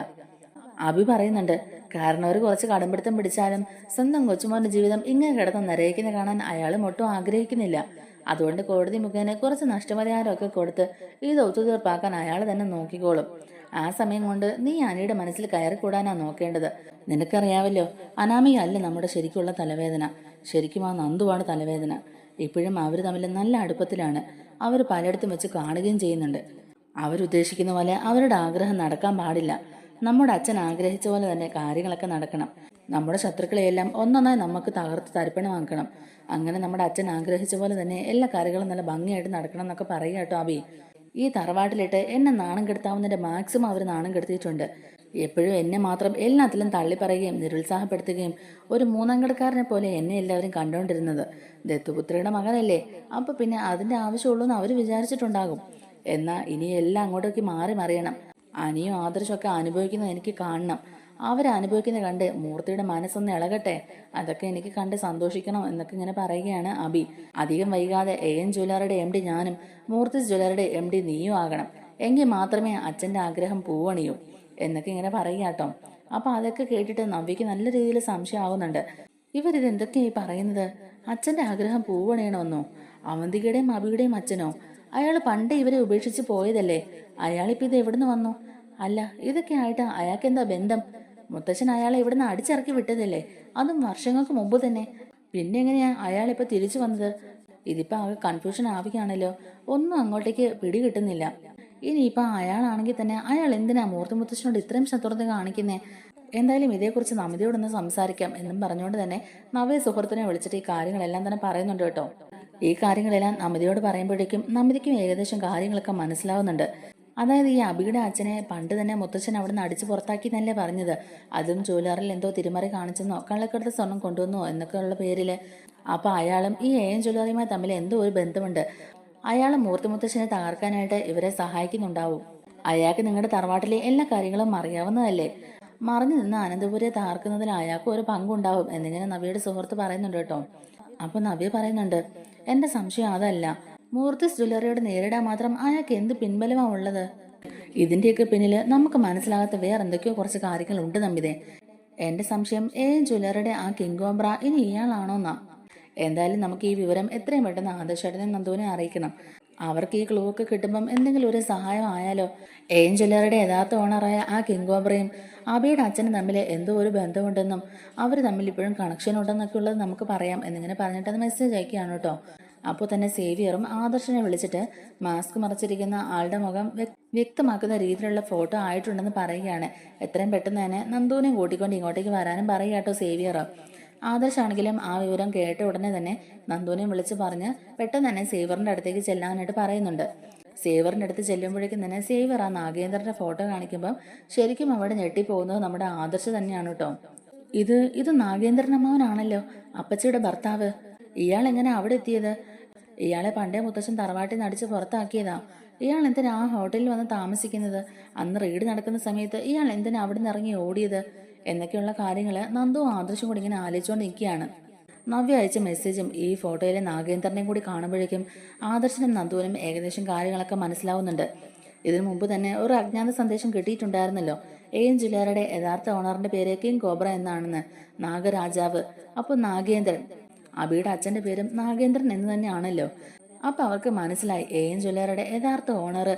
അഭി പറയുന്നുണ്ട്, കാരണം അവർ കുറച്ച് കടമ്പിടുത്തം പിടിച്ചാലും സ്വന്തം കൊച്ചുമോന്റെ ജീവിതം ഇങ്ങനെ കിടന്ന് നിറയിക്കുന്ന കാണാൻ അയാളും ഒട്ടും ആഗ്രഹിക്കുന്നില്ല. അതുകൊണ്ട് കോടതി മുഖേന കുറച്ച് നഷ്ടപരിഹാരമൊക്കെ കൊടുത്ത് ഇത് ഒത്തുതീർപ്പാക്കാൻ അയാൾ തന്നെ നോക്കിക്കോളും. ആ സമയം കൊണ്ട് നീ അനിയുടെ മനസ്സിൽ കയറിക്കൂടാനാ നോക്കേണ്ടത്. നിനക്കറിയാവല്ലോ, അനാമിക അല്ല നമ്മുടെ ശരിക്കുള്ള തലവേദന. ശരിക്കും ആ നന്ദുവാണ് തലവേദന. ഇപ്പോഴും അവർ തമ്മിൽ നല്ല അടുപ്പത്തിലാണ്. അവർ പലയിടത്തും വെച്ച് കാണുകയും ചെയ്യുന്നുണ്ട്. അവരുദ്ദേശിക്കുന്ന പോലെ അവരുടെ ആഗ്രഹം നടക്കാൻ പാടില്ല. നമ്മുടെ അച്ഛൻ ആഗ്രഹിച്ച പോലെ തന്നെ കാര്യങ്ങളൊക്കെ നടക്കണം. നമ്മുടെ ശത്രുക്കളെയെല്ലാം ഒന്നൊന്നായി നമുക്ക് തകർത്ത് തരിപ്പണമാക്കണം. അങ്ങനെ നമ്മുടെ അച്ഛൻ ആഗ്രഹിച്ച പോലെ തന്നെ എല്ലാ കാര്യങ്ങളും നല്ല ഭംഗിയായിട്ട് നടക്കണം എന്നൊക്കെ പറയുക കേട്ടോ അബി. ഈ തറവാട്ടിലിട്ട് എന്നെ നാണം കെടുത്താവുന്നതിന്റെ മാക്സിമം അവർ നാണം കെടുത്തിയിട്ടുണ്ട്. എപ്പോഴും എന്നെ മാത്രം എല്ലാത്തിലും തള്ളിപ്പറയുകയും നിരുത്സാഹപ്പെടുത്തുകയും ഒരു മൂന്നാംകടക്കാരനെ പോലെ എന്നെ എല്ലാവരും കണ്ടുകൊണ്ടിരുന്നത്. ദത്തുപുത്രിയുടെ മകനല്ലേ, അപ്പൊ പിന്നെ അതിന്റെ ആവശ്യമുള്ളൂ എന്ന് അവർ വിചാരിച്ചിട്ടുണ്ടാകും. എന്നാൽ ഇനി എല്ലാം അങ്ങോട്ടേക്ക് മാറി മറിയണം. അനിയും ആദർശമൊക്കെ അനുഭവിക്കുന്നത് എനിക്ക് കാണണം. അവരനുഭവിക്കുന്നത് കണ്ട് മൂർത്തിയുടെ മനസ്സൊന്ന് ഇളകട്ടെ. അതൊക്കെ എനിക്ക് കണ്ട് സന്തോഷിക്കണം എന്നൊക്കെ ഇങ്ങനെ പറയുകയാണ് അബി. അധികം വൈകാതെ AN ജ്വല്ലറിയുടെ MD ഞാനും മൂർത്തിസ് ജ്വല്ലറിയുടെ MD നീയും ആകണം. എങ്കിൽ മാത്രമേ അച്ഛൻ്റെ ആഗ്രഹം പൂവണിയൂ എന്നൊക്കെ ഇങ്ങനെ പറയുക കേട്ടോ. അപ്പൊ അതൊക്കെ കേട്ടിട്ട് നവ്യക്ക് നല്ല രീതിയിൽ സംശയമാകുന്നുണ്ട്. ഇവരിത് എന്തൊക്കെയായി പറയുന്നത്? അച്ഛൻ്റെ ആഗ്രഹം പൂവണിയണമെന്നോ? അവന്തികയുടെയും അബിയുടെയും അച്ഛനോ? അയാൾ പണ്ട് ഇവരെ ഉപേക്ഷിച്ച് പോയതല്ലേ? അയാളിപ്പോൾ ഇത് എവിടുന്ന് വന്നു? അല്ല, ഇതൊക്കെ ആയിട്ട് അയാൾക്ക് എന്താ ബന്ധം? മുത്തച്ഛൻ അയാളെ ഇവിടുന്ന് അടിച്ചിറക്കി വിട്ടതല്ലേ, അതും വർഷങ്ങൾക്ക് മുമ്പ് തന്നെ. പിന്നെ എങ്ങനെയാ അയാളിപ്പോൾ തിരിച്ചു വന്നത്? ഇതിപ്പോൾ ആകെ കൺഫ്യൂഷൻ ആവുകയാണല്ലോ. ഒന്നും അങ്ങോട്ടേക്ക് പിടി കിട്ടുന്നില്ല. ഇനിയിപ്പോൾ അയാളാണെങ്കിൽ തന്നെ അയാൾ എന്തിനാ മൂർത്തി മുത്തച്ഛനോട് ഇത്രയും ശത്രുത കാണിക്കുന്നേ? എന്തായാലും ഇതേക്കുറിച്ച് നമിതയോടൊന്ന് സംസാരിക്കാം എന്നും പറഞ്ഞുകൊണ്ട് തന്നെ നവ്യ സുഹൃത്തിനെ വിളിച്ചിട്ട് ഈ കാര്യങ്ങളെല്ലാം തന്നെ പറയുന്നുണ്ട് കേട്ടോ. ഈ കാര്യങ്ങളെല്ലാം നമിതയോട് പറയുമ്പോഴേക്കും നമിതയ്ക്കും ഏകദേശം കാര്യങ്ങളൊക്കെ മനസ്സിലാവുന്നുണ്ട്. അതായത് ഈ അബിയുടെ അച്ഛനെ പണ്ട് തന്നെ മുത്തച്ഛൻ അവിടെ നിന്ന് അടിച്ചു പുറത്താക്കി എന്നല്ലേ പറഞ്ഞത്. അതും ജ്വല്ലറിൽ എന്തോ തിരിമറി കാണിച്ചെന്നോ കള്ളക്കടത്ത് സ്വർണം കൊണ്ടുവന്നോ എന്നൊക്കെയുള്ള പേരിൽ. അപ്പൊ അയാളും ഈ AN ജ്വല്ലറിയുമായി തമ്മിൽ എന്തോ ഒരു ബന്ധമുണ്ട്. അയാൾ മൂർത്തി മുത്തച്ഛനെ തകർക്കാനായിട്ട് ഇവരെ സഹായിക്കുന്നുണ്ടാവും. അയാൾക്ക് നിങ്ങളുടെ തറവാട്ടിലെ എല്ലാ കാര്യങ്ങളും അറിയാവുന്നതല്ലേ. മറിഞ്ഞു നിന്ന് അനന്തപുരിയെ തകർക്കുന്നതിൽ അയാൾക്ക് ഒരു പങ്കുണ്ടാവും എന്നിങ്ങനെ നവ്യയുടെ സുഹൃത്ത് പറയുന്നുണ്ട് കേട്ടോ. അപ്പൊ നവ്യ പറയുന്നുണ്ട്, എന്റെ സംശയം അതല്ല, മൂർത്തിസ് ജ്വല്ലറിയോട് നേരിടാൻ മാത്രം അയാൾക്ക് എന്ത് പിൻബലമാണ് ഉള്ളത്? ഇതിന്റെയൊക്കെ പിന്നില് നമുക്ക് മനസ്സിലാകാത്ത വേറെ എന്തൊക്കെയോ കുറച്ച് കാര്യങ്ങളുണ്ട് നമ്പിതേ. എന്റെ സംശയം AN ജ്വല്ലറിയുടെ ആ കിങ്കോബ്ര ഇനി ഇയാളാണോന്നാ. എന്തായാലും നമുക്ക് ഈ വിവരം എത്രയും പെട്ടെന്ന് ആദർശേട്ടനെ നന്ദുവിനെ അറിയിക്കണം. അവർക്ക് ഈ ക്ലൂ ഒക്കെ കിട്ടുമ്പം എന്തെങ്കിലും ഒരു സഹായം ആയാലോ. AN ജ്വല്ലറിയുടെ യഥാർത്ഥ ഓണറായ ആ കിങ്കോബ്രയും അബിയുടെ അച്ഛനും തമ്മിൽ എന്തോ ഒരു ബന്ധമുണ്ടെന്നും അവർ തമ്മിൽ ഇപ്പോഴും കണക്ഷൻ ഉണ്ടെന്നൊക്കെ ഉള്ളത് നമുക്ക് പറയാം എന്നിങ്ങനെ പറഞ്ഞിട്ട് അത് മെസ്സേജ് അയക്കുകയാണ് കേട്ടോ. അപ്പോൾ തന്നെ സേവിയറും ആദർശനെ വിളിച്ചിട്ട് മാസ്ക് മറച്ചിരിക്കുന്ന ആളുടെ മുഖം വ്യക്തമാക്കുന്ന രീതിയിലുള്ള ഫോട്ടോ ആയിട്ടുണ്ടെന്ന് പറയുകയാണ്. എത്രയും പെട്ടെന്ന് തന്നെ നന്ദുവിനെയും കൂട്ടിക്കൊണ്ട് ഇങ്ങോട്ടേക്ക് വരാനും പറയുക കേട്ടോ സേവിയർ. ആദർശാണെങ്കിലും ആ വിവരം കേട്ട ഉടനെ തന്നെ നന്ദുവിനെയും വിളിച്ച് പറഞ്ഞ് പെട്ടെന്ന് തന്നെ സേവറിന്റെ അടുത്തേക്ക് ചെല്ലാനായിട്ട് പറയുന്നുണ്ട്. സേവറിന്റെ അടുത്ത് ചെല്ലുമ്പോഴേക്കും തന്നെ സേവർ ആ നാഗേന്ദ്രന്റെ ഫോട്ടോ കാണിക്കുമ്പോൾ ശരിക്കും അവിടെ ഞെട്ടിപ്പോകുന്നത് നമ്മുടെ ആദർശ് തന്നെയാണ് കേട്ടോ. ഇത് നാഗേന്ദ്രൻ അമ്മാവനാണല്ലോ, അപ്പച്ചിയുടെ ഭർത്താവ്. ഇയാൾ എങ്ങനെ അവിടെ എത്തിയത്? ഇയാളെ പണ്ടേ മുത്തച്ഛൻ തറവാട്ടിൽ നിന്ന് അടിച്ച് പുറത്താക്കിയതാ. ഇയാൾ എന്തിനാ ആ ഹോട്ടലിൽ വന്ന് താമസിക്കുന്നത്? അന്ന് റെയ്ഡ് നടക്കുന്ന സമയത്ത് ഇയാൾ എന്തിനാ അവിടെ നിന്ന് ഇറങ്ങി ഓടിയത് എന്നൊക്കെയുള്ള കാര്യങ്ങൾ നന്ദുവും ആദർശും കൂടി ഇങ്ങനെ ആലോചിച്ചുകൊണ്ട് നിൽക്കുകയാണ്. നവ്യ അയച്ച മെസ്സേജും ഈ ഫോട്ടോയിലെ നാഗേന്ദ്രനെയും കൂടി കാണുമ്പോഴേക്കും ആദർശനും നന്ദുവിനും ഏകദേശം കാര്യങ്ങളൊക്കെ മനസ്സിലാവുന്നുണ്ട്. ഇതിനു മുമ്പ് തന്നെ ഒരു അജ്ഞാത സന്ദേശം കിട്ടിയിട്ടുണ്ടായിരുന്നല്ലോ. AN ജ്വല്ലറിയുടെ യഥാർത്ഥ ഓണറിന്റെ പേര് കിങ് കോബ്ര എന്നാണെന്ന്, നാഗരാജാവ്. അപ്പോൾ നാഗേന്ദ്രൻ, അബിയുടെ അച്ഛന്റെ പേരും നാഗേന്ദ്രൻ എന്ന് തന്നെയാണല്ലോ. അപ്പൊ അവർക്ക് മനസ്സിലായി AN ജ്വല്ലറിയുടെ യഥാർത്ഥ ഓണർ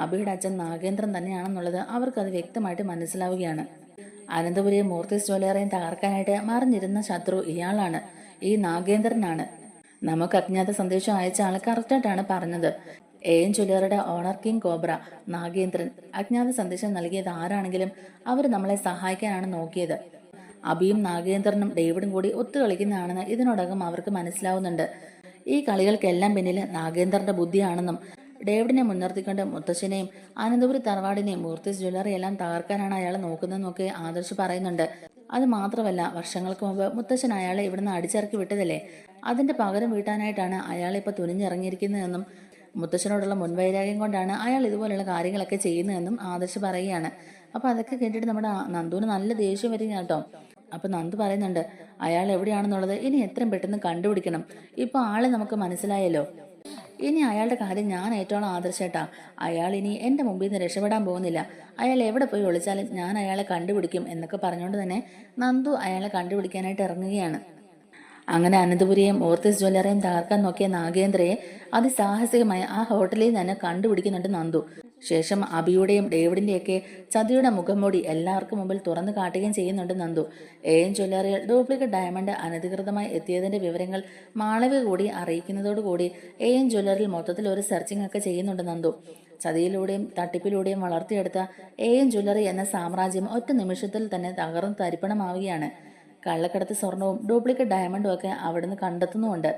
അബിയുടെ അച്ഛൻ നാഗേന്ദ്രൻ തന്നെയാണെന്നുള്ളത് അവർക്കത് വ്യക്തമായിട്ട് മനസ്സിലാവുകയാണ്. അനന്തപുരിയും മൂർത്തിസ് ജ്വല്ലറിയും തകർക്കാനായിട്ട് മറിഞ്ഞിരുന്ന ശത്രു ഇയാളാണ്, ഈ നാഗേന്ദ്രനാണ്. നമുക്ക് അജ്ഞാത സന്ദേശം അയച്ച ആൾ കറക്റ്റായിട്ടാണ് പറഞ്ഞത്. AN ജ്വല്ലറിയുടെ ഓണർ കിങ് കോബ്ര നാഗേന്ദ്രൻ. അജ്ഞാത സന്ദേശം നൽകിയത് ആരാണെങ്കിലും അവർ നമ്മളെ സഹായിക്കാനാണ് നോക്കിയത്. അബിയും നാഗേന്ദ്രനും ഡേവിഡും കൂടി ഒത്തുകളിക്കുന്നതാണെന്ന് ഇതിനോടകം അവർക്ക് മനസ്സിലാവുന്നുണ്ട്. ഈ കളികൾക്കെല്ലാം പിന്നിൽ നാഗേന്ദ്രന്റെ ബുദ്ധിയാണെന്നും ഡേവിഡിനെ മുൻനിർത്തിക്കൊണ്ട് മുത്തശ്ശനെയും അനന്തപുരി തറവാടിനെയും മൂർത്തിസ് ജ്വല്ലറി എല്ലാം തകർക്കാനാണ് അയാൾ നോക്കുന്നതെന്നൊക്കെ ആദർശ് പറയുന്നുണ്ട്. അത് മാത്രമല്ല, വർഷങ്ങൾക്ക് മുമ്പ് മുത്തശ്ശൻ അയാളെ ഇവിടുന്ന് അടിച്ചിറക്കി വിട്ടതല്ലേ, അതിന്റെ പകരം വീട്ടാനായിട്ടാണ് അയാൾ ഇപ്പൊ തുനിഞ്ഞിറങ്ങിയിരിക്കുന്നതെന്നും മുത്തശ്ശനോടുള്ള മുൻവൈരാഗ്യം കൊണ്ടാണ് അയാൾ ഇതുപോലെയുള്ള കാര്യങ്ങളൊക്കെ ചെയ്യുന്നതെന്നും ആദർശ് പറയുകയാണ്. അപ്പൊ അതൊക്കെ കേട്ടിട്ട് നമ്മുടെ നന്ദുവിന് നല്ല ദേഷ്യം വരിക കേട്ടോ. അപ്പൊ നന്ദു പറയുന്നുണ്ട്, അയാൾ എവിടെയാണെന്നുള്ളത് ഇനി എത്രയും പെട്ടെന്ന് കണ്ടുപിടിക്കണം. ഇപ്പൊ ആളെ നമുക്ക് മനസ്സിലായല്ലോ. ഇനി അയാളുടെ കാര്യം ഞാൻ ഏറ്റവും ആദർശേട്ടാ. അയാൾ ഇനി എന്റെ മുമ്പിൽ നിന്ന് രക്ഷപ്പെടാൻ പോകുന്നില്ല. അയാൾ എവിടെ പോയി ഒളിച്ചാലും ഞാൻ അയാളെ കണ്ടുപിടിക്കും എന്നൊക്കെ പറഞ്ഞുകൊണ്ട് തന്നെ നന്ദു അയാളെ കണ്ടുപിടിക്കാനായിട്ട് ഇറങ്ങുകയാണ്. അങ്ങനെ അനന്തപുരിയെയും മൂർത്തിസ് ജ്വല്ലറിയും തകർക്കാൻ നോക്കിയ നാഗേന്ദ്രയെ അതിസാഹസികമായി ആ ഹോട്ടലിൽ തന്നെ കണ്ടുപിടിക്കുന്നുണ്ട് നന്ദു. ശേഷം അബിയുടെയും ഡേവിഡിന്റെയൊക്കെ ചതിയുടെ മുഖംമൂടി എല്ലാവർക്കും മുമ്പിൽ തുറന്നു കാട്ടുകയും ചെയ്യുന്നുണ്ട് നന്ദു. AN ജ്വല്ലറിയിൽ ഡ്യൂപ്ലിക്കേറ്റ് ഡയമണ്ട് അനധികൃതമായി എത്തിയതിന്റെ വിവരങ്ങൾ മാളവിക കൂടി അറിയിക്കുന്നതോടുകൂടി AN ജ്വല്ലറിയിൽ മൊത്തത്തിൽ ഒരു സെർച്ചിങ് ഒക്കെ ചെയ്യുന്നുണ്ട് നന്ദു. ചതിയിലൂടെയും തട്ടിപ്പിലൂടെയും വളർത്തിയെടുത്ത AM ജ്വല്ലറി എന്ന സാമ്രാജ്യം ഒറ്റ നിമിഷത്തിൽ തന്നെ തകർന്ന് തരിപ്പണമാവുകയാണ്. കള്ളക്കടത്ത് സ്വർണവും ഡ്യൂപ്ലിക്കേറ്റ് ഡയമണ്ടും ഒക്കെ അവിടുന്ന് കണ്ടെത്തുന്നുമുണ്ട്.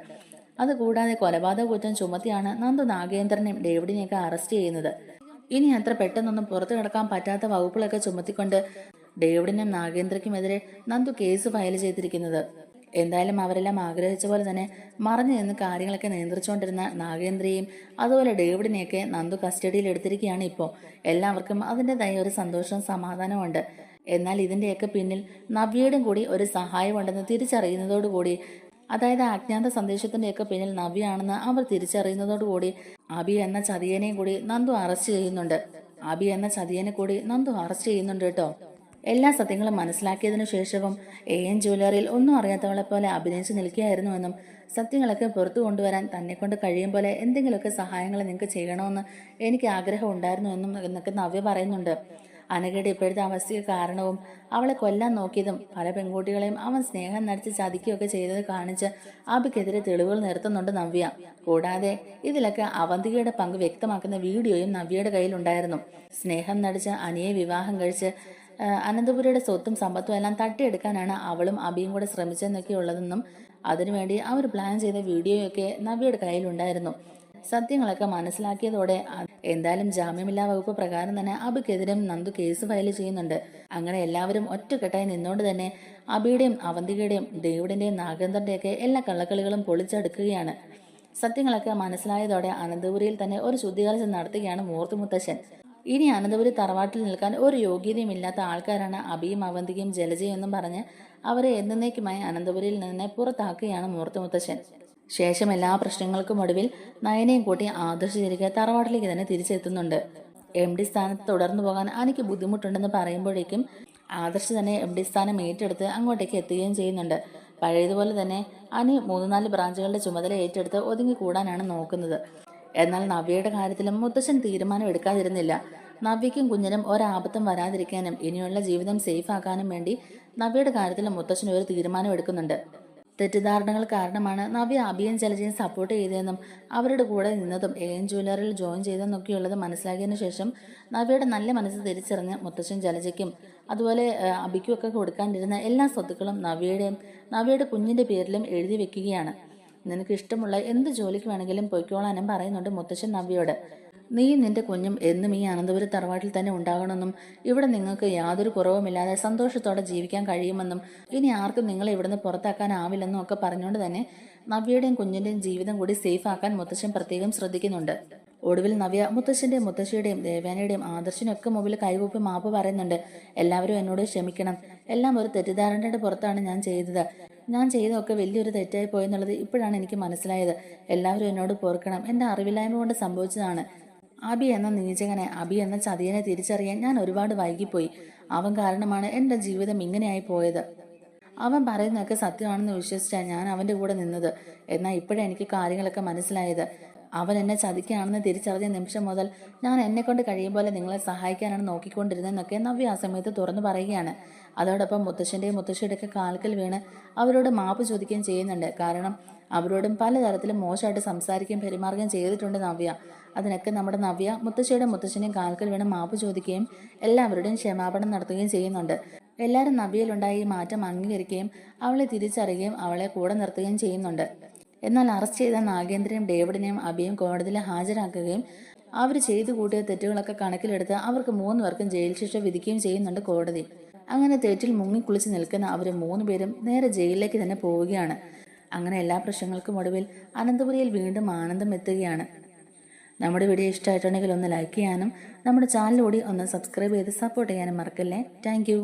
അതുകൂടാതെ കൊലപാതക കുറ്റം ചുമത്തിയാണ് നന്ദു നാഗേന്ദ്രനെയും ഡേവിഡിനെയൊക്കെ അറസ്റ്റ് ചെയ്യുന്നത്. ഇനി അത്ര പെട്ടെന്നൊന്നും പുറത്തു കിടക്കാൻ പറ്റാത്ത വകുപ്പുകളൊക്കെ ചുമത്തിക്കൊണ്ട് ഡേവിഡിനും നാഗേന്ദ്രയ്ക്കുമെതിരെ നന്ദു കേസ് ഫയൽ ചെയ്തിരിക്കുന്നത്. എന്തായാലും അവരെല്ലാം ആഗ്രഹിച്ച പോലെ തന്നെ മറഞ്ഞു നിന്ന് കാര്യങ്ങളൊക്കെ നിയന്ത്രിച്ചുകൊണ്ടിരുന്ന നാഗേന്ദ്രയെയും അതുപോലെ ഡേവിഡിനെയൊക്കെ നന്ദു കസ്റ്റഡിയിൽ എടുത്തിരിക്കുകയാണ് ഇപ്പോൾ. എല്ലാവർക്കും അതിൻ്റെതായ ഒരു സന്തോഷവും സമാധാനവും ഉണ്ട്. എന്നാൽ ഇതിൻ്റെയൊക്കെ പിന്നിൽ നവ്യയുടെയും കൂടി ഒരു സഹായമുണ്ടെന്ന് തിരിച്ചറിയുന്നതോടുകൂടി, അതായത് അജ്ഞാത സന്ദേശത്തിൻ്റെയൊക്കെ പിന്നിൽ നവ്യാണെന്ന് അവർ തിരിച്ചറിയുന്നതോടുകൂടി അബി എന്ന ചതിയനെയും കൂടി നന്ദു അറസ്റ്റ് ചെയ്യുന്നുണ്ട് കേട്ടോ. എല്ലാ സത്യങ്ങളും മനസ്സിലാക്കിയതിനു ശേഷവും AM ജ്വല്ലറിയിൽ ഒന്നും അറിയാത്തവളെ പോലെ അഭിനയിച്ച് നിൽക്കുകയായിരുന്നുവെന്നും സത്യങ്ങളൊക്കെ പുറത്തു കൊണ്ടുവരാൻ തന്നെ കൊണ്ട് കഴിയും പോലെ എന്തെങ്കിലുമൊക്കെ സഹായങ്ങൾ നിങ്ങൾക്ക് ചെയ്യണമെന്ന് എനിക്ക് ആഗ്രഹം ഉണ്ടായിരുന്നു എന്നൊക്കെ നവ്യ പറയുന്നുണ്ട്. അനഘയുടെ ഇപ്പോഴത്തെ അവസ്ഥയ്ക്ക് കാരണവും അവളെ കൊല്ലാൻ നോക്കിയതും പല പെൺകുട്ടികളെയും അവൻ സ്നേഹം നടിച്ച് ചതിക്കുകയൊക്കെ ചെയ്തത് കാണിച്ച് അബിക്കെതിരെ തെളിവുകൾ നിർത്തുന്നുണ്ട് നവ്യ. കൂടാതെ ഇതിലൊക്കെ അവന്തികയുടെ പങ്ക് വ്യക്തമാക്കുന്ന വീഡിയോയും നവ്യയുടെ കയ്യിലുണ്ടായിരുന്നു. സ്നേഹം നടിച്ച് അനിയെ വിവാഹം കഴിച്ച് അനന്തപുരിയുടെ സ്വത്തും സമ്പത്തും എല്ലാം തട്ടിയെടുക്കാനാണ് അവളും അബിയും കൂടെ ശ്രമിച്ചെന്നൊക്കെയുള്ളതെന്നും അതിനുവേണ്ടി അവർ പ്ലാൻ ചെയ്ത വീഡിയോയൊക്കെ നവ്യയുടെ കയ്യിലുണ്ടായിരുന്നു. സത്യങ്ങളൊക്കെ മനസ്സിലാക്കിയതോടെ എന്തായാലും ജാമ്യമില്ലാ വകുപ്പ് പ്രകാരം തന്നെ അബിക്കെതിരെ നന്ദു കേസ് ഫയൽ ചെയ്യുന്നുണ്ട്. അങ്ങനെ എല്ലാവരും ഒറ്റക്കെട്ടായി നിന്നുകൊണ്ട് തന്നെ അബിയുടെയും അവന്തികയുടെയും ഡേവിഡിന്റെയും നാഗേന്ദ്രന്റെയൊക്കെ എല്ലാ കള്ളക്കളികളും പൊളിച്ചെടുക്കുകയാണ്. സത്യങ്ങളൊക്കെ മനസ്സിലായതോടെ അനന്തപുരിയിൽ തന്നെ ഒരു ശുദ്ധികലശം നടത്തുകയാണ് മൂർത്തി മുത്തശ്ശൻ. ഇനി അനന്തപുരി തറവാട്ടിൽ നിൽക്കാൻ ഒരു യോഗ്യതയും ഇല്ലാത്ത ആൾക്കാരാണ് അബിയും അവന്തികയും ജലജയും എന്നും പറഞ്ഞ് അവരെ എന്നേക്കുമായി അനന്തപുരിയിൽ നിന്ന് പുറത്താക്കുകയാണ് മൂർത്തി മുത്തശ്ശൻ. ശേഷം എല്ലാ പ്രശ്നങ്ങൾക്കും ഒടുവിൽ നയനയും കൂട്ടി ആദർശ് തിരികെ തറവാട്ടിലേക്ക് തന്നെ തിരിച്ചെത്തുന്നുണ്ട്. MD സ്ഥാനത്ത് തുടർന്നു പോകാൻ എനിക്ക് ബുദ്ധിമുട്ടുണ്ടെന്ന് പറയുമ്പോഴേക്കും ആദർശ് തന്നെ MD സ്ഥാനം ഏറ്റെടുത്ത് അങ്ങോട്ടേക്ക് എത്തുകയും ചെയ്യുന്നുണ്ട്. പഴയതുപോലെ തന്നെ അനി 3-4 ബ്രാഞ്ചുകളുടെ ചുമതല ഏറ്റെടുത്ത് ഒതുങ്ങി കൂടാനാണ് നോക്കുന്നത്. എന്നാൽ നവ്യയുടെ കാര്യത്തിലും മുത്തശ്ശൻ തീരുമാനം എടുക്കാതിരുന്നില്ല. നവ്യയ്ക്കും കുഞ്ഞിനും ഒരാപത്തും വരാതിരിക്കാനും ഇനിയുള്ള ജീവിതം സേഫ് ആക്കാനും വേണ്ടി നവ്യയുടെ കാര്യത്തിലും മുത്തശ്ശൻ ഒരു തീരുമാനം എടുക്കുന്നുണ്ട്. തെറ്റിദ്ധാരണകൾ കാരണമാണ് നവ്യ അബിയും ജലജയും സപ്പോർട്ട് ചെയ്തതെന്നും അവരുടെ കൂടെ നിന്നതും AM ജ്വല്ലറിയിൽ ജോയിൻ ചെയ്തെന്നൊക്കെയുള്ളത് മനസ്സിലാക്കിയതിനു ശേഷം നവ്യയുടെ നല്ല മനസ്സ് തിരിച്ചറിഞ്ഞ് മുത്തശ്ശൻ ജലജയ്ക്കും അതുപോലെ അബിക്കും ഒക്കെ കൊടുക്കാനിരുന്ന എല്ലാ സ്വത്തുക്കളും നവ്യയുടെ കുഞ്ഞിന്റെ പേരിലും എഴുതി വെക്കുകയാണ്. നിനക്ക് ഇഷ്ടമുള്ള എന്ത് ജോലിക്ക് വേണമെങ്കിലും പൊയ്ക്കോളാനും പറയുന്നുണ്ട് മുത്തശ്ശൻ നവ്യയോട്. നീയും നിന്റെ കുഞ്ഞും എന്നും ഈ അനന്തപുരി തറവാട്ടിൽ തന്നെ ഉണ്ടാകണമെന്നും ഇവിടെ നിങ്ങൾക്ക് യാതൊരു കുറവുമില്ലാതെ സന്തോഷത്തോടെ ജീവിക്കാൻ കഴിയുമെന്നും ഇനി ആർക്കും നിങ്ങളെ ഇവിടുന്ന് പുറത്താക്കാനാവില്ലെന്നും ഒക്കെ പറഞ്ഞുകൊണ്ട് തന്നെ നവ്യയുടെയും കുഞ്ഞിന്റെയും ജീവിതം കൂടി സേഫ് ആക്കാൻ മുത്തശ്ശൻ പ്രത്യേകം ശ്രദ്ധിക്കുന്നുണ്ട്. ഒടുവിൽ നവ്യ മുത്തശ്ശന്റെയും മുത്തശ്ശിയുടെയും ദേവയാനയുടെയും ആദർശിനൊക്കെ മുമ്പിൽ കൈകൂപ്പി മാപ്പ് പറയുന്നുണ്ട്. എല്ലാവരും എന്നോട് ക്ഷമിക്കണം. എല്ലാം ഒരു തെറ്റിദ്ധാരണയുടെ പുറത്താണ് ഞാൻ ചെയ്തത്. ഞാൻ ചെയ്തതൊക്കെ വലിയൊരു തെറ്റായി പോയെന്നുള്ളത് ഇപ്പോഴാണ് എനിക്ക് മനസ്സിലായത്. എല്ലാവരും എന്നോട് പൊറുക്കണം. എൻ്റെ അറിവില്ലായ്മ കൊണ്ട് സംഭവിച്ചതാണ്. അബി എന്ന നീചകനെ, അബി എന്ന ചതിയനെ തിരിച്ചറിയാൻ ഞാൻ ഒരുപാട് വൈകിപ്പോയി. അവൻ കാരണമാണ് എൻ്റെ ജീവിതം ഇങ്ങനെയായി പോയത്. അവൻ പറയുന്നതൊക്കെ സത്യമാണെന്ന് വിശ്വസിച്ചാണ് ഞാൻ അവൻ്റെ കൂടെ നിന്നത്. എന്നാൽ ഇപ്പോഴേ എനിക്ക് കാര്യങ്ങളൊക്കെ മനസ്സിലായത്. അവൻ എന്നെ ചതിക്കുകയാണെന്ന് തിരിച്ചറിഞ്ഞ നിമിഷം മുതൽ ഞാൻ എന്നെക്കൊണ്ട് കഴിയും പോലെ നിങ്ങളെ സഹായിക്കാനാണ് നോക്കിക്കൊണ്ടിരുന്നതെന്നൊക്കെ നവ്യ ആ സമയത്ത് തുറന്നു പറയുകയാണ്. അതോടൊപ്പം മുത്തശ്ശൻ്റെയും മുത്തശ്ശിയുടെയൊക്കെ കാൽക്കൽ വീണ് അവരോട് മാപ്പ് ചോദിക്കുകയും ചെയ്യുന്നുണ്ട്. കാരണം അവരോടും പലതരത്തിലും മോശമായിട്ട് സംസാരിക്കുകയും പെരുമാറുകയും ചെയ്തിട്ടുണ്ട് നവ്യ. അതിനൊക്കെ നമ്മുടെ നവ്യ മുത്തശ്ശിയുടെയും കാൽക്കൽ വീണ് മാപ്പ് ചോദിക്കുകയും എല്ലാവരുടെയും ക്ഷമാപണം നടത്തുകയും ചെയ്യുന്നുണ്ട്. എല്ലാവരും നവ്യയിലുണ്ടായ ഈ മാറ്റം അംഗീകരിക്കുകയും അവളെ തിരിച്ചറിയുകയും അവളെ കൂടെ നിർത്തുകയും ചെയ്യുന്നുണ്ട്. എന്നാൽ അറസ്റ്റ് ചെയ്ത നാഗേന്ദ്രയും ഡേവിഡിനെയും അബിയും കോടതിയിൽ ഹാജരാക്കുകയും അവർ ചെയ്തു കൂട്ടിയ തെറ്റുകളൊക്കെ കണക്കിലെടുത്ത് അവർക്ക് 3 പേർക്കും ജയിൽ ശിക്ഷ വിധിക്കുകയും ചെയ്യുന്നുണ്ട് കോടതി. അങ്ങനെ തെറ്റിൽ മുങ്ങിക്കുളിച്ച് നിൽക്കുന്ന അവർ 3 പേരും നേരെ ജയിലിലേക്ക് തന്നെ പോവുകയാണ്. അങ്ങനെ എല്ലാ പ്രശ്നങ്ങൾക്കും ഒടുവിൽ അനന്തപുരിയിൽ വീണ്ടും ആനന്ദം എത്തുകയാണ്. നമ്മുടെ വീഡിയോ ഇഷ്ടമായിട്ടുണ്ടെങ്കിൽ ഒന്ന് ലൈക്ക് ചെയ്യാനും നമ്മുടെ ചാനൽ കൂടി ഒന്ന് സബ്സ്ക്രൈബ് ചെയ്ത് സപ്പോർട്ട് ചെയ്യാനും മറക്കല്ലേ. താങ്ക്